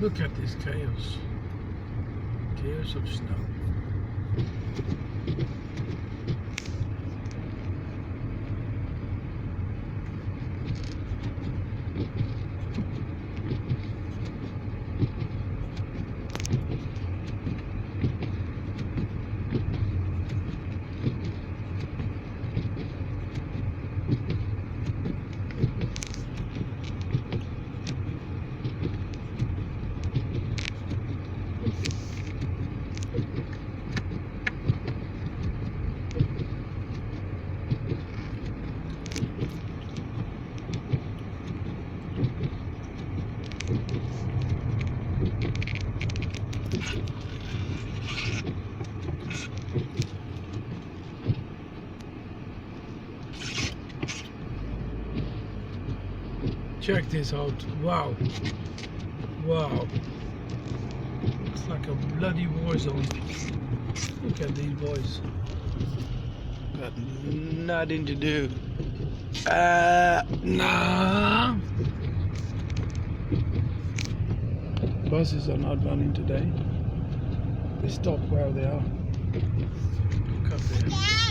Look at this chaos. Chaos of snow. Check this out. Wow. Wow. It's like a bloody war zone. Look at these boys. Got nothing to do. Nah. Buses are not running today. They stop where they are. Look up there.